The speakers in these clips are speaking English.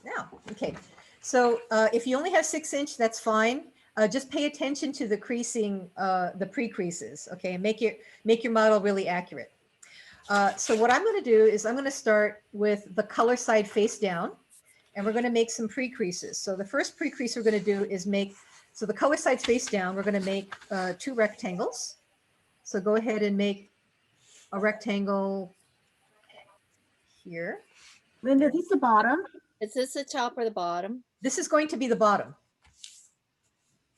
now. Okay, so if you only have 6-inch, that's fine. Just pay attention to the creasing, the pre-creases, okay, and make your model really accurate. So what I'm going to do is I'm going to start with the color side face down, and we're going to make some pre-creases. So the first pre-crease we're going to do is make, so the color side's face down, we're going to make 2 rectangles. So go ahead and make a rectangle here. Linda, this is the bottom. Is this the top or the bottom? This is going to be the bottom.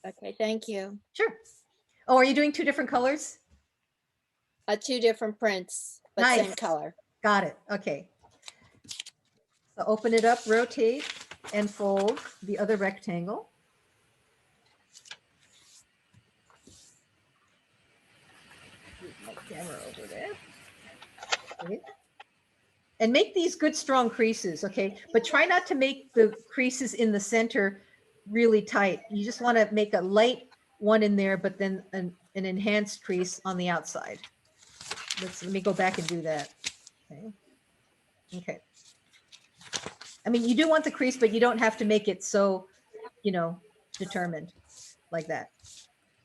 Okay, thank you. Sure. Oh, are you doing 2 different colors? 2 different prints, but Nice. same color. Got it. Okay. So open it up, rotate, and fold the other rectangle. Move my camera over there. Okay. And make these good strong creases, okay? But try not to make the creases in the center really tight. You just want to make a light one in there, but then an enhanced crease on the outside. Let me go back and do that. Okay. Okay. I mean, you do want the crease, but you don't have to make it so, determined like that.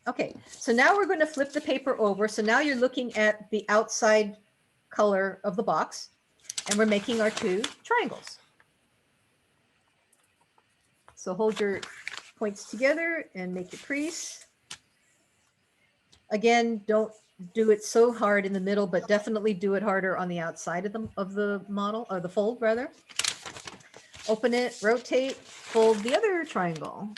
Okay, so now we're going to flip the paper over. So now you're looking at the outside color of the box, and we're making our 2 triangles. So hold your points together and make your crease. Again, don't do it so hard in the middle, but definitely do it harder on the outside of the model, or the fold rather. Open it, rotate, fold the other triangle.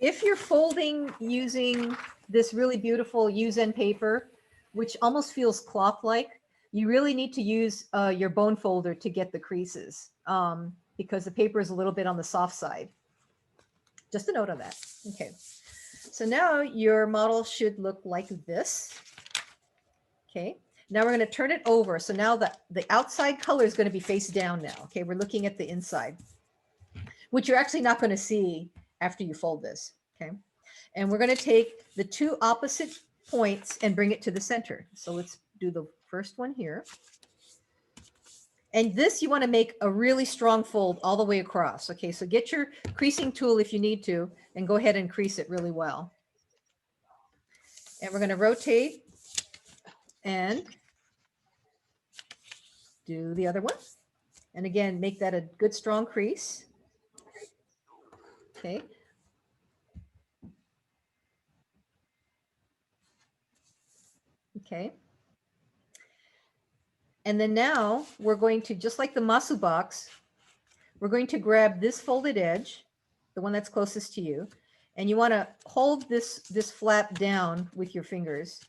If you're folding using this really beautiful use-end paper, which almost feels cloth-like, you really need to use your bone folder to get the creases because the paper is a little bit on the soft side. Just a note on that. Okay. So now your model should look like this. Okay. Now we're going to turn it over. So now the outside color is going to be face down now. Okay. We're looking at the inside, which you're actually not going to see after you fold this. Okay. And we're going to take the 2 opposite points and bring it to the center. So let's do the first one here. And this, you want to make a really strong fold all the way across. Okay, so get your creasing tool if you need to, and go ahead and crease it really well. And we're going to rotate and do the other one. And again, make that a good strong crease. Okay. Okay. And then now we're going to, just like the masu box, we're going to grab this folded edge, the one that's closest to you, and you want to hold this flap down with your fingers.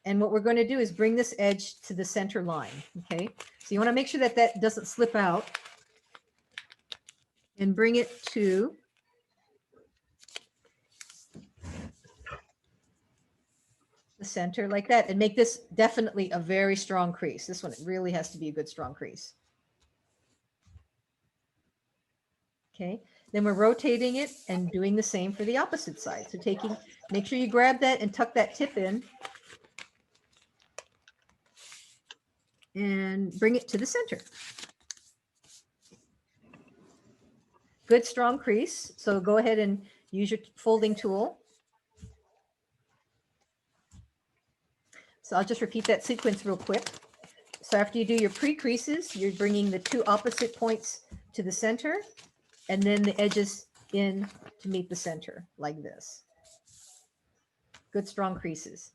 And what we're going to do is bring this edge to the center line. Okay. So you want to make sure that that doesn't slip out, and bring it to the center like that, and make this definitely a very strong crease. This one, it really has to be a good strong crease. Okay, then we're rotating it and doing the same for the opposite side. So make sure you grab that and tuck that tip in and bring it to the center. Good strong crease. So go ahead and use your folding tool. So I'll just repeat that sequence real quick. So after you do your pre-creases, you're bringing the 2 opposite points to the center, and then the edges in to meet the center like this. Good strong creases.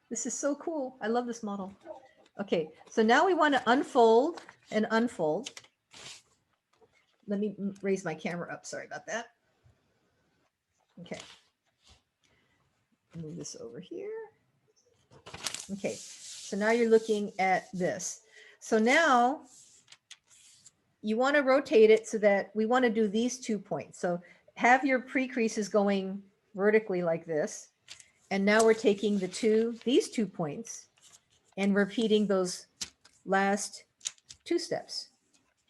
This is so cool. I love this model. Okay, so now we want to unfold and unfold. Let me raise my camera up. Sorry about that. Okay. Move this over here. Okay, so now you're looking at this. So now you want to rotate it so that we want to do these 2 points. So have your pre-creases going vertically like this. And now we're taking these 2 points and repeating those last 2 steps.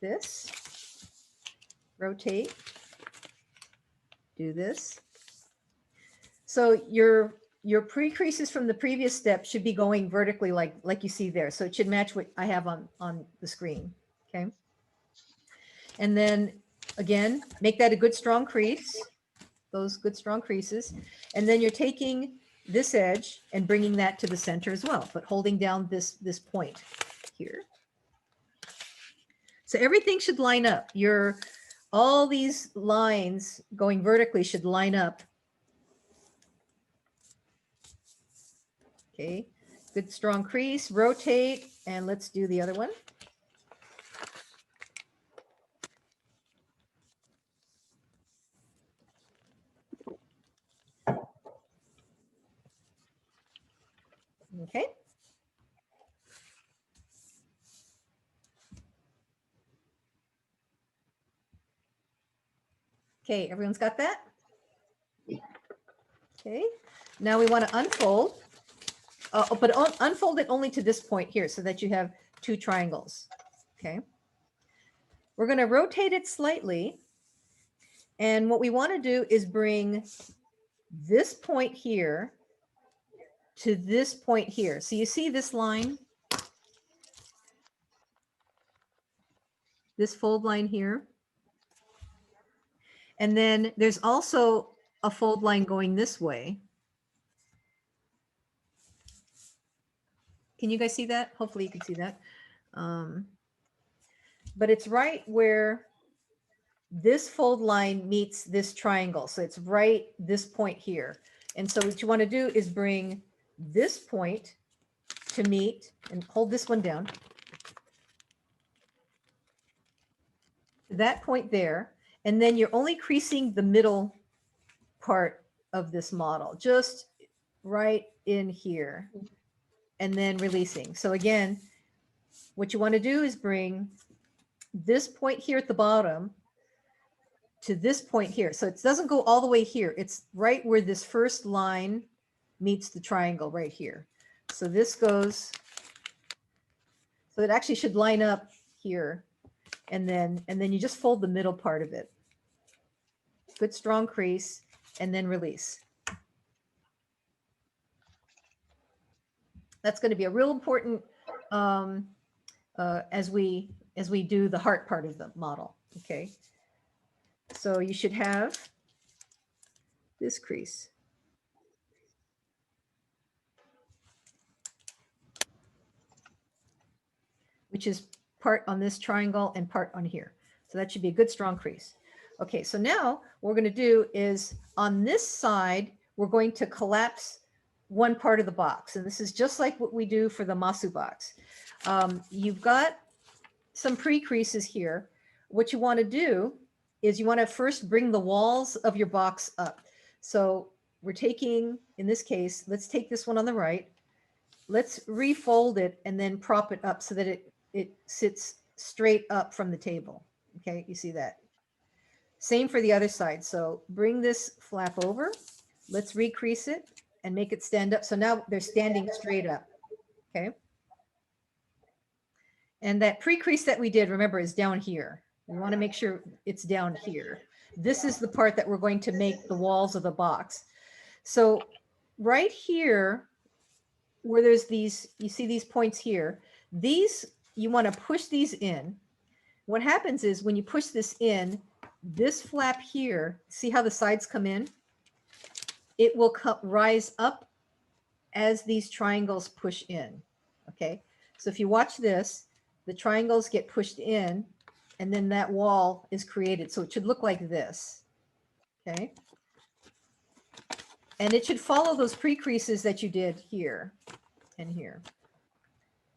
This, rotate, do this. So your pre-creases from the previous step should be going vertically like you see there. So it should match what I have on the screen. Okay. And then again, make that a good strong crease, those good strong creases. And then you're taking this edge and bringing that to the center as well, but holding down this point here. So everything should line up. All these lines going vertically should line up. Okay, good strong crease, rotate, and let's do the other one. Okay. Okay, everyone's got that? Okay, now we want to unfold, but unfold it only to this point here so that you have two triangles. Okay, we're going to rotate it slightly. And what we want to do is bring this point here to this point here. So you see this line, this fold line here. And then there's also a fold line going this way. Can you guys see that? Hopefully you can see that. But it's right where this fold line meets this triangle. So it's right this point here. And so what you want to do is bring this point to meet, and hold this one down, that point there. And then you're only creasing the middle part of this model, just right in here, and then releasing. So again, what you want to do is bring this point here at the bottom to this point here. So it doesn't go all the way here. It's right where this first line meets the triangle right here. So this goes, so it actually should line up here. And then you just fold the middle part of it. Good strong crease, and then release. That's going to be a real important as we do the heart part of the model. Okay. So you should have this crease. Which is part on this triangle and part on here. So that should be a good strong crease. Okay, so now what we're going to do is on this side, we're going to collapse one part of the box. And this is just like what we do for the Masu box. You've got some pre-creases here. What you want to do is you want to first bring the walls of your box up. So we're taking, in this case, let's take this one on the right. Let's refold it and then prop it up so that it sits straight up from the table. Okay, you see that? Same for the other side. So bring this flap over. Let's recrease it and make it stand up. So now they're standing straight up. Okay. And that pre-crease that we did, remember, is down here. We want to make sure it's down here. This is the part that we're going to make the walls of the box. So right here, where there's these, you see these points here, these, you want to push these in. What happens is when you push this in, this flap here, see how the sides come in? It will rise up as these triangles push in. Okay, so if you watch this, the triangles get pushed in and then that wall is created. So it should look like this. Okay, and it should follow those pre-creases that you did here and here.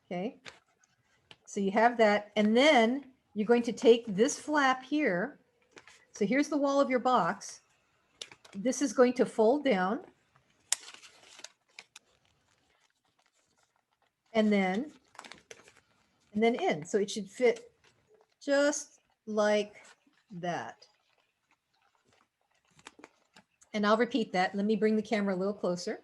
Okay, so you have that, and then you're going to take this flap here. So here's the wall of your box. This is going to fold down. And then in. So it should fit just like that. And I'll repeat that. Let me bring the camera a little closer.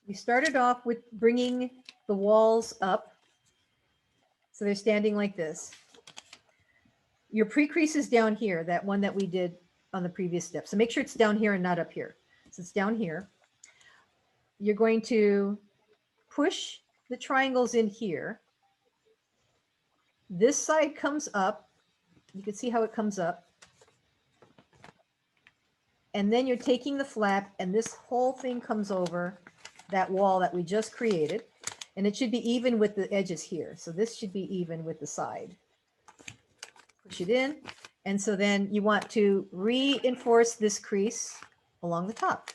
We started off with bringing the walls up. So they're standing like this. your pre-crease is down here, that one that we did on the previous step. So make sure it's down here and not up here. So it's down here. You're going to push the triangles in here. This side comes up. You can see how it comes up. And then you're taking the flap and this whole thing comes over that wall that we just created. And it should be even with the edges here. So this should be even with the side. Push it in. And so then you want to reinforce this crease along the top.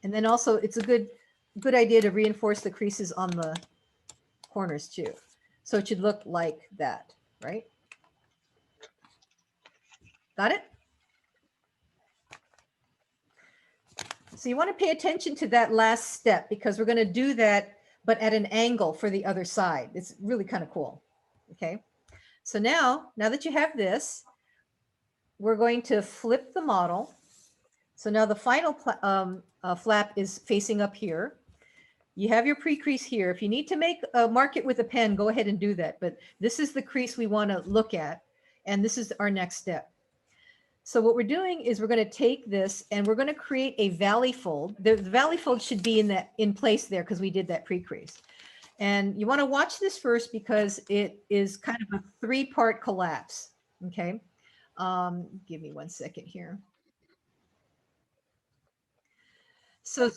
And then also it's a good idea to reinforce the creases on the corners too. So it should look like that, right? Got it? So you want to pay attention to that last step because we're going to do that, but at an angle for the other side. It's really kind of cool. Okay. So now that you have this, we're going to flip the model. So now the final flap is facing up here. You have your pre-crease here. If you need to make a mark it with a pen, go ahead and do that. But this is the crease we want to look at. And this is our next step. So what we're doing is we're going to take this and we're going to create a valley fold. The valley fold should be in place there because we did that pre-crease. And you want to watch this first because it is kind of a three-part collapse. Okay. Give me 1 second here. So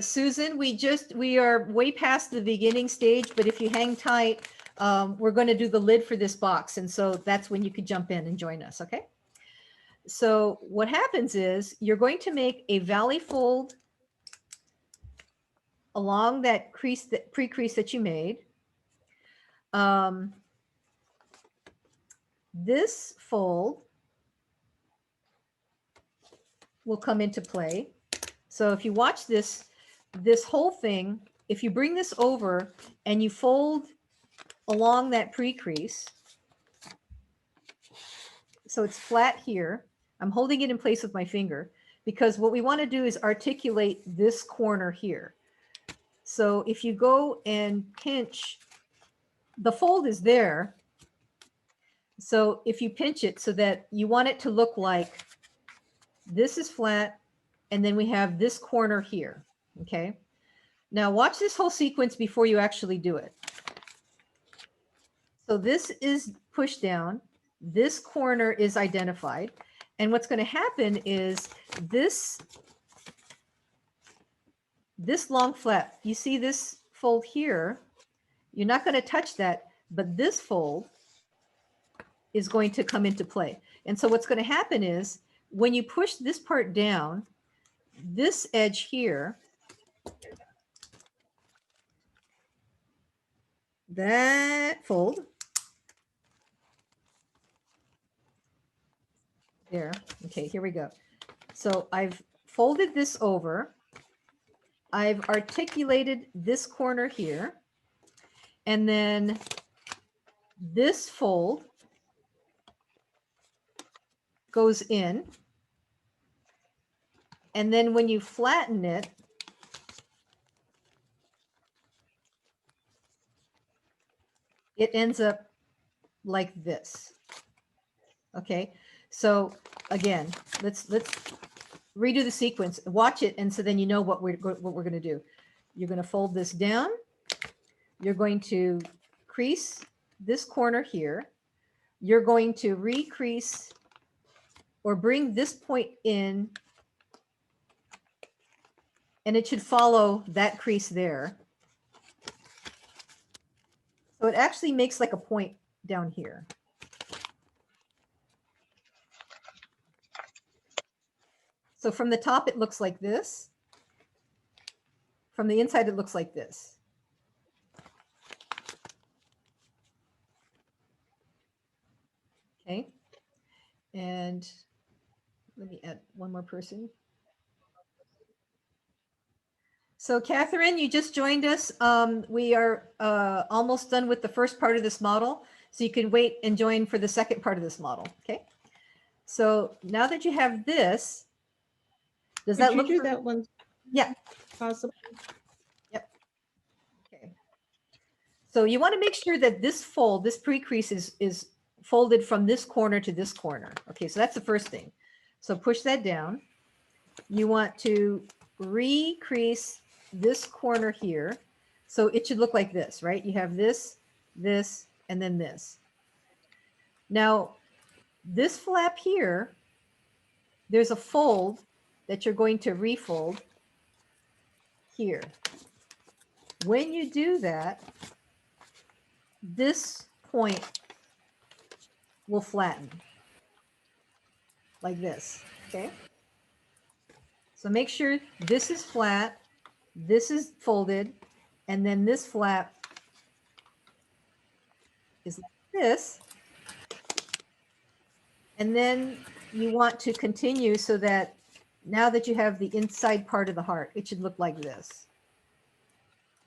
Susan, we are way past the beginning stage, but if you hang tight, we're going to do the lid for this box. And so that's when you could jump in and join us. Okay. So what happens is you're going to make a valley fold along that crease, that pre-crease that you made. This fold will come into play. So if you watch this whole thing, if you bring this over and you fold along that pre-crease, so it's flat here. I'm holding it in place with my finger because what we want to do is articulate this corner here. So if you go and pinch, the fold is there. So if you pinch it so that you want it to look like this is flat and then we have this corner here. Okay. Now watch this whole sequence before you actually do it. So this is pushed down. This corner is identified. And what's going to happen is this long flap, you see this fold here, you're not going to touch that, but this fold is going to come into play. And so what's going to happen is when you push this part down, this edge here, that fold there. Okay, here we go. So I've folded this over. I've articulated this corner here. And then this fold goes in. And then when you flatten it, it ends up like this. Okay, so again, let's redo the sequence. Watch it, and so then you know what we're going to do. You're going to fold this down. You're going to crease this corner here. You're going to recrease or bring this point in, and it should follow that crease there. So it actually makes like a point down here. So from the top, it looks like this. From the inside, it looks like this. Okay. And let me add one more person. So Catherine, you just joined us. We are almost done with the first part of this model. So you can wait and join for the second part of this model. Okay. So now that you have this, does that look? Could you do that one? Yeah. Possible. Yep. Okay. So you want to make sure that this fold, this pre-crease is folded from this corner to this corner. Okay, so that's the first thing. So push that down. You want to recrease this corner here. So it should look like this, right? You have this, this, and then this. Now, this flap here, there's a fold that you're going to refold here. When you do that, this point will flatten like this, okay? So make sure this is flat, this is folded, and then this flap is like this. And then you want to continue so that now that you have the inside part of the heart, it should look like this.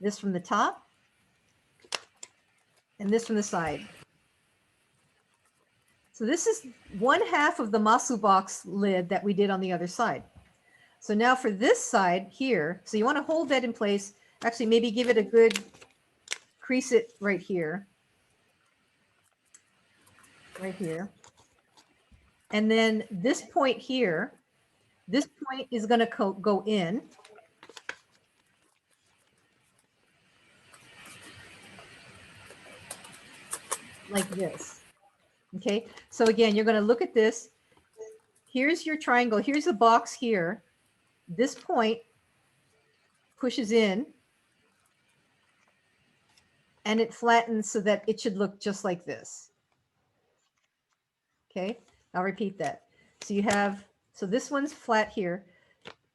This from the top and this from the side. So this is 1/2 of the masu box lid that we did on the other side. So now for this side here, so you want to hold that in place. Actually, maybe give it a good crease it right here. Right here. And then this point here, this point is going to go in. Like this. Okay, so again, you're going to look at this. Here's your triangle. Here's the box here. This point pushes in and it flattens so that it should look just like this. Okay, I'll repeat that. So you have, so this one's flat here.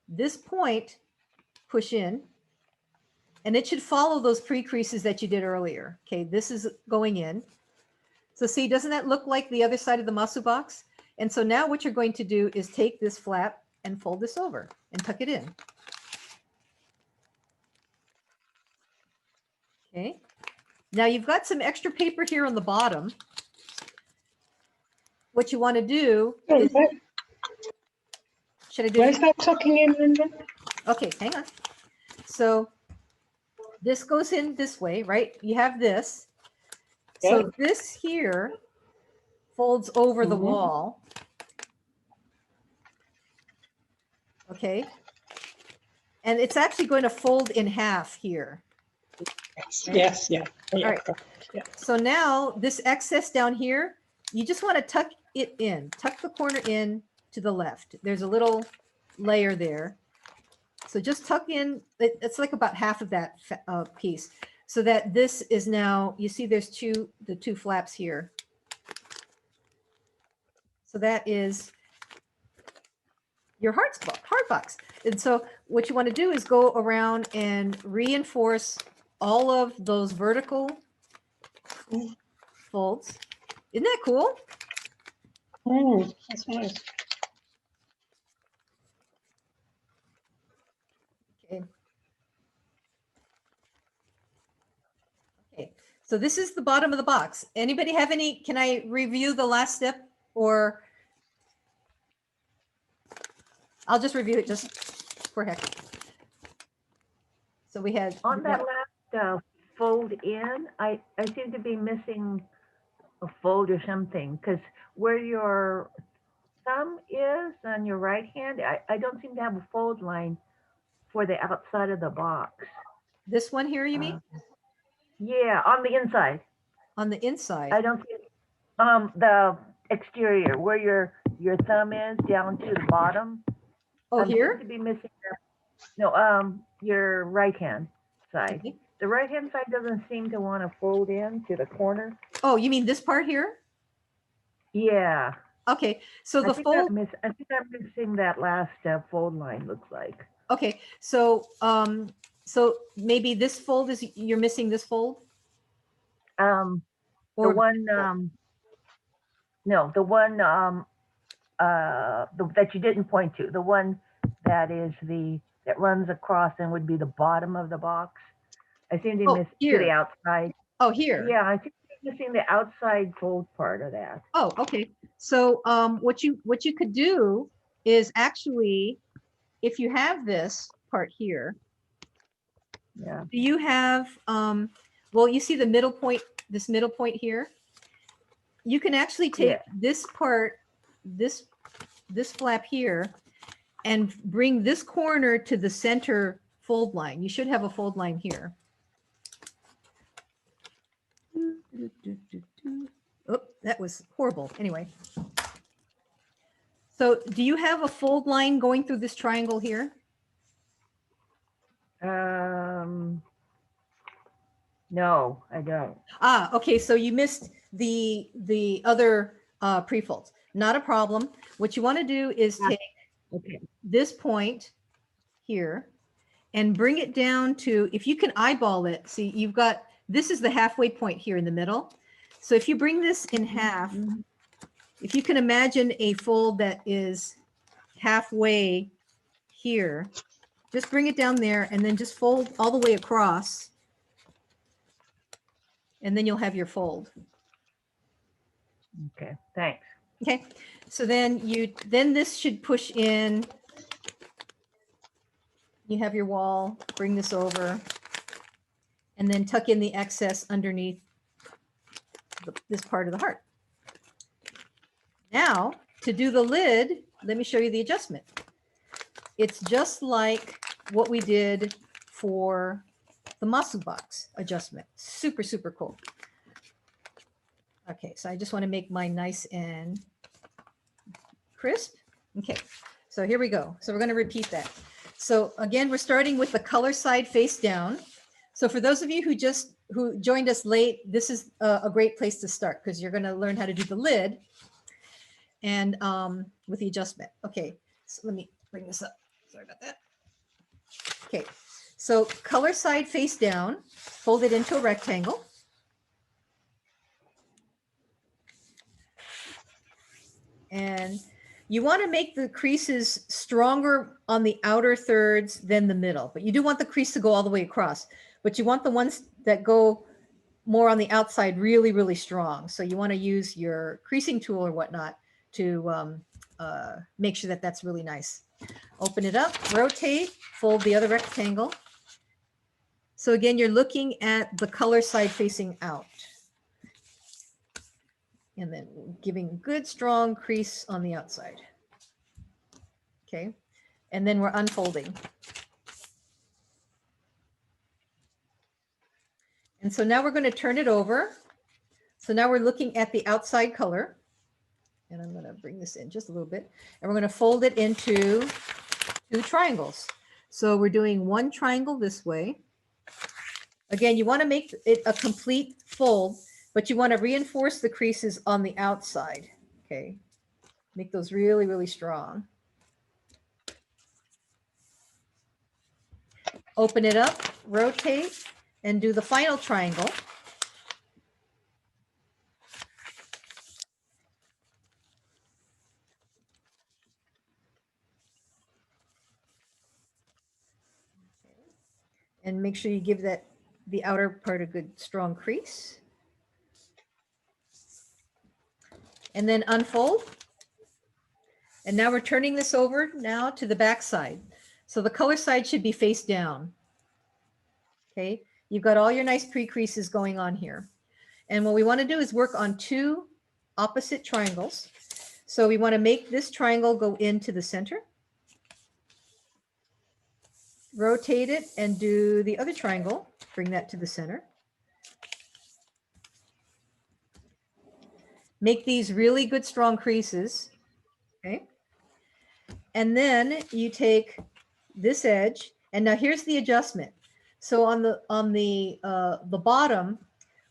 This point push in and it should follow those pre-creases that you did earlier. Okay, this is going in. So see, doesn't that look like the other side of the masu box? And so now what you're going to do is take this flap and fold this over and tuck it in. Okay. Now you've got some extra paper here on the bottom. What you want to do is, should I do Where's it? that tucking in, Linda? Okay, hang on. So this goes in this way, right? You have this. So this here folds over the wall. Okay. And it's actually going to fold in half here. Yes, yeah. All right. Yeah. So now this excess down here, you just want to tuck it in, tuck the corner in to the left. There's a little layer there. So just tuck in, it's like about half of that piece. So that this is now, you see there's the two flaps here. So that is your heart box. And so what you want to do is go around and reinforce all of those vertical folds. Isn't that cool? Oh, that's nice. Okay. Okay. So this is the bottom of the box. Anybody have any, can I review the last step or I'll just review it just for heck. So we had On that last fold in, I seem to be missing a fold or something, because where your thumb is on your right hand, I don't seem to have a fold line for the outside of the box. this one here, you mean? Yeah, on the inside. On the inside. I don't see the exterior, where your thumb is down to the bottom. Oh, I seem here? to be missing your right hand side. Okay. The right hand side doesn't seem to want to fold in to the corner. Oh, you mean this part here? Yeah. Okay, so the I think fold, I think I'm missing that last fold line, looks like. okay, so so maybe this fold is, you're missing this fold? The Or one, no, the one that you didn't point to, the one that is that runs across and would be the bottom of the box. I seem to Oh, miss to here. the outside. Oh, here. Yeah, I think I'm missing the outside fold part of that. Oh, okay. So what you could do is actually, if you have this part here, Yeah. do you have well, you see the middle point, this middle point here? you can actually take Yeah. this part, this flap here, and bring this corner to the center fold line. You should have a fold line here. Oh, that was horrible. Anyway. So do you have a fold line going through this triangle here? No, I don't. Ah, okay. So you missed the other pre-folds. Not a problem. What you want to do is Yeah. take Okay. this point here and bring it down to, if you can eyeball it, see, you've got, this is the halfway point here in the middle. So if you bring this in half, Mhm. if you can imagine a fold that is halfway here, just bring it down there and then just fold all the way across. And then you'll have your fold. Okay, thanks. Okay. So then then this should push in. You have your wall, bring this over, and then tuck in the excess underneath this part of the heart. Now, to do the lid, let me show you the adjustment. It's just like what we did for the Masu box adjustment. Super, super cool. Okay, so I just want to make mine nice and crisp. Okay, so here we go. So we're going to repeat that. So again, we're starting with the color side face down. So for those of you who joined us late, this is a great place to start because you're going to learn how to do the lid and with the adjustment. Okay, so let me bring this up. Sorry about that. Okay, so color side face down, fold it into a rectangle. And you want to make the creases stronger on the outer thirds than the middle, but you do want the crease to go all the way across, but you want the ones that go more on the outside really, really strong. So you want to use your creasing tool or whatnot to make sure that that's really nice. Open it up, rotate, fold the other rectangle. So again, you're looking at the color side facing out. And then giving good strong crease on the outside. Okay, and then we're unfolding. And so now we're going to turn it over. So now we're looking at the outside color. And I'm going to bring this in just a little bit. And we're going to fold it into 2 triangles. So we're doing 1 triangle this way. Again, you want to make it a complete fold, but you want to reinforce the creases on the outside. Okay, make those really, really strong. Open it up, rotate, and do the final triangle. And make sure you give the outer part a good strong crease. And then unfold. And now we're turning this over now to the back side. So the color side should be face down. Okay, you've got all your nice pre-creases going on here. And what we want to do is work on 2 opposite triangles. So we want to make this triangle go into the center. Rotate it and do the other triangle. Bring that to the center. Make these really good strong creases. Okay. And then you take this edge, and now here's the adjustment. So on the bottom,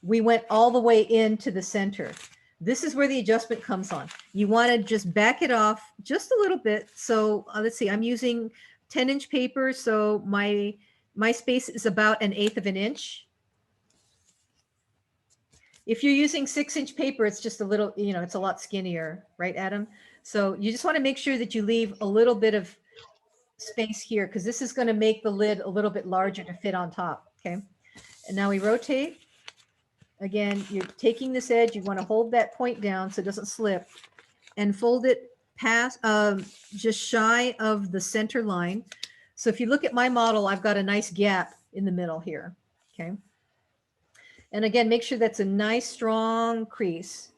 we went all the way into the center. This is where the adjustment comes on. You want to just back it off just a little bit. So let's see, I'm using 10-inch paper, so my space is about 1/8 of an inch. If you're using 6-inch paper, it's just a little, it's a lot skinnier, right, Adam? So you just want to make sure that you leave a little bit of space here because this is going to make the lid a little bit larger to fit on top. Okay. And now we rotate. Again, you're taking this edge. You want to hold that point down so it doesn't slip and fold it past just shy of the center line. So if you look at my model, I've got a nice gap in the middle here. Okay. And again, make sure that's a nice strong crease.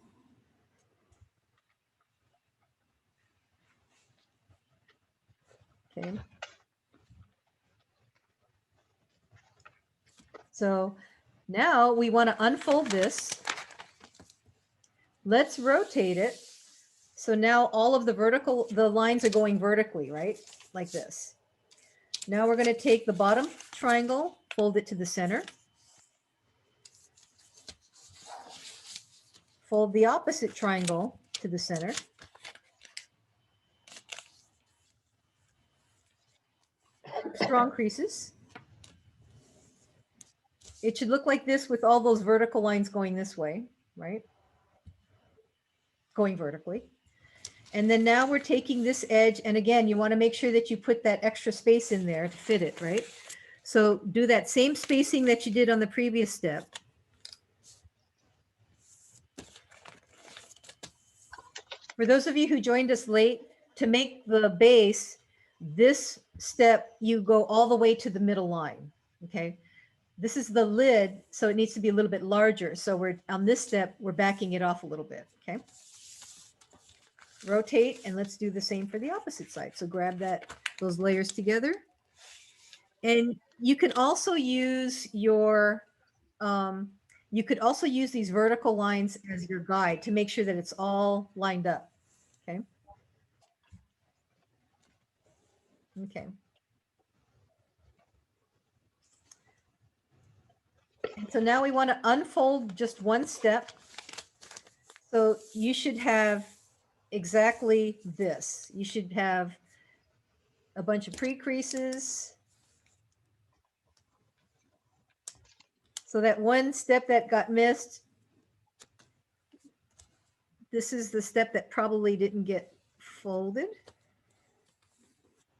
Okay. So now we want to unfold this. Let's rotate it. So now all of the lines are going vertically, right? Like this. Now we're going to take the bottom triangle, fold it to the center. Fold the opposite triangle to the center. Strong creases. It should look like this with all those vertical lines going this way, right? Going vertically. And then now we're taking this edge, and again, you want to make sure that you put that extra space in there to fit it, right? So do that same spacing that you did on the previous step. For those of you who joined us late, to make the base, this step, you go all the way to the middle line, okay? This is the lid, so it needs to be a little bit larger. So we're on this step, we're backing it off a little bit, okay? Rotate, and let's do the same for the opposite side. So grab those layers together. And you can also use your, you could also use these vertical lines as your guide to make sure that it's all lined up, okay? Okay. And so now we want to unfold just one step. So you should have exactly this. You should have a bunch of pre-creases. So that one step that got missed, this is the step that probably didn't get folded,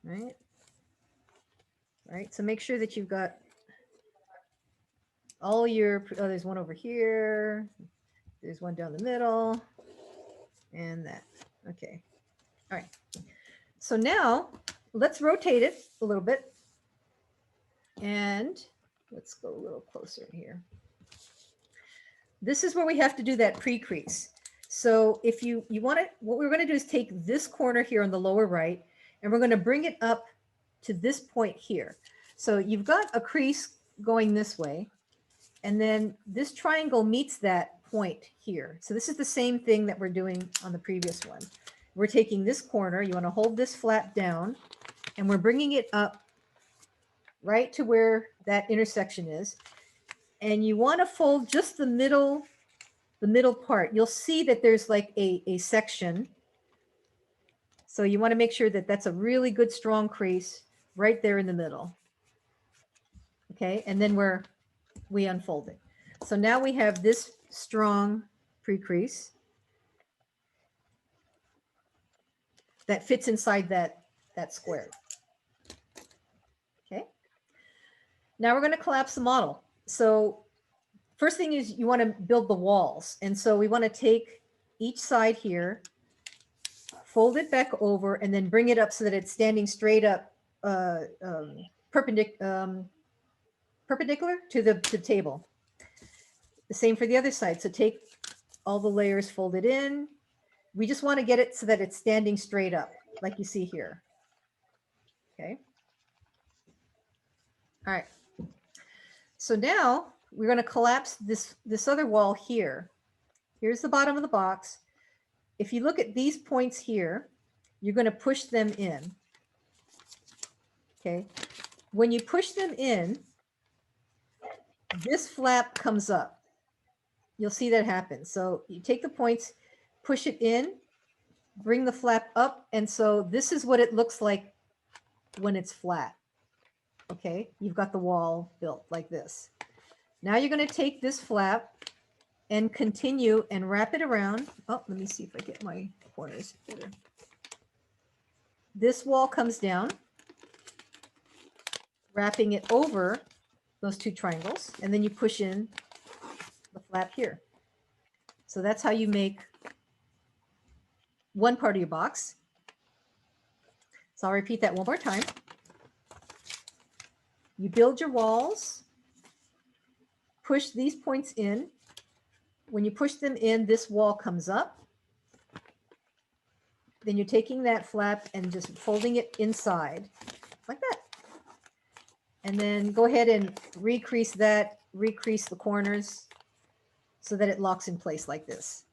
right? Right, so make sure that you've got all your, oh, there's one over here. There's one down the middle and that, okay. All right, so now let's rotate it a little bit and let's go a little closer here. This is where we have to do that pre-crease. So if you want it, what we're going to do is take this corner here on the lower right, and we're going to bring it up to this point here. So you've got a crease going this way, and then this triangle meets that point here. So this is the same thing that we're doing on the previous one. We're taking this corner, you want to hold this flap down, and we're bringing it up right to where that intersection is. And you want to fold just the middle part. You'll see that there's like a section. So you want to make sure that that's a really good strong crease right there in the middle. Okay, and then we unfold it. So now we have this strong pre-crease that fits inside that square. Okay. Now we're going to collapse the model. So first thing is you want to build the walls. And so we want to take each side here, fold it back over, and then bring it up so that it's standing straight up, perpendicular to the table. The same for the other side. So take all the layers, fold it in. We just want to get it so that it's standing straight up, like you see here. Okay. All right. So now we're going to collapse this other wall here. Here's the bottom of the box. If you look at these points here, you're going to push them in. Okay. When you push them in, this flap comes up. You'll see that happen. So you take the points, push it in, bring the flap up. And so this is what it looks like when it's flat. Okay. You've got the wall built like this. Now you're going to take this flap and continue and wrap it around. Oh, let me see if I get my corners better. This wall comes down, wrapping it over those two triangles, and then you push in the flap here. So that's how you make one part of your box. So I'll repeat that one more time. You build your walls, push these points in. When you push them in, this wall comes up. then you're taking that flap and just folding it inside like that. And then go ahead and recrease that, recrease the corners so that it locks in place like this.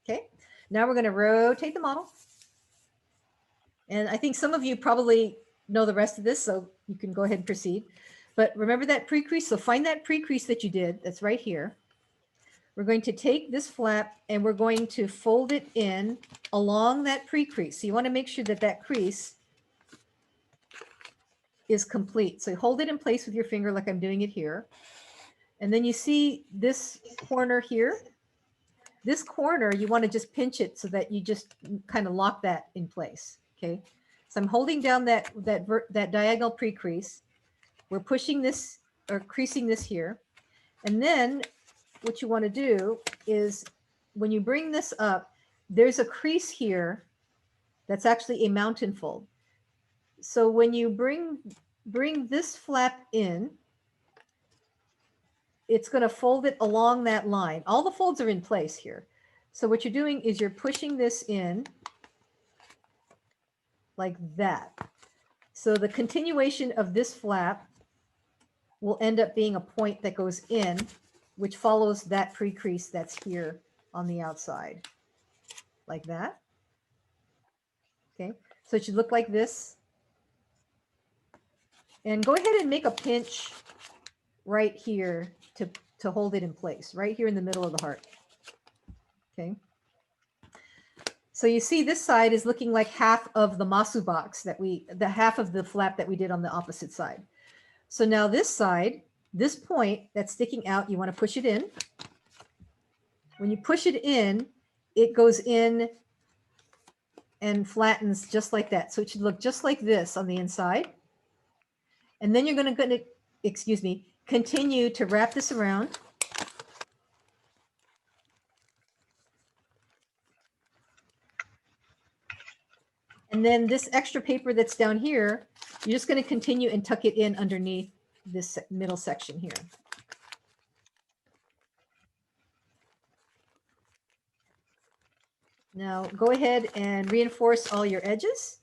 Okay, now we're going to rotate the model. And I think some of you probably know the rest of this, so you can go ahead and proceed. But remember that pre-crease, so find that pre-crease that you did, that's right here. We're going to take this flap and we're going to fold it in along that pre-crease. So you want to make sure that that crease is complete. So you hold it in place with your finger like I'm doing it here. And then you see this corner here. This corner, you want to just pinch it so that you just kind of lock that in place. Okay. So I'm holding down that diagonal pre-crease. We're pushing this or creasing this here. And then what you want to do is when you bring this up, there's a crease here that's actually a mountain fold. So when you bring this flap in, it's going to fold it along that line. All the folds are in place here. So what you're doing is you're pushing this in like that. So the continuation of this flap will end up being a point that goes in, which follows that pre-crease that's here on the outside, like that. Okay, so it should look like this. And go ahead and make a pinch right here to hold it in place, right here in the middle of the heart. Okay. So you see this side is looking like half of the masu box the half of the flap that we did on the opposite side. So now this side, this point that's sticking out, you want to push it in. When you push it in, it goes in and flattens just like that. So it should look just like this on the inside. And then you're going to, continue to wrap this around. And then this extra paper that's down here, you're just going to continue and tuck it in underneath this middle section here. Now go ahead and reinforce all your edges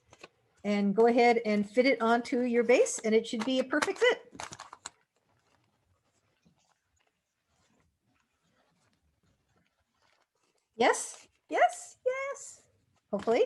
and go ahead and fit it onto your base and it should be a perfect fit. Yes, yes, yes. Hopefully.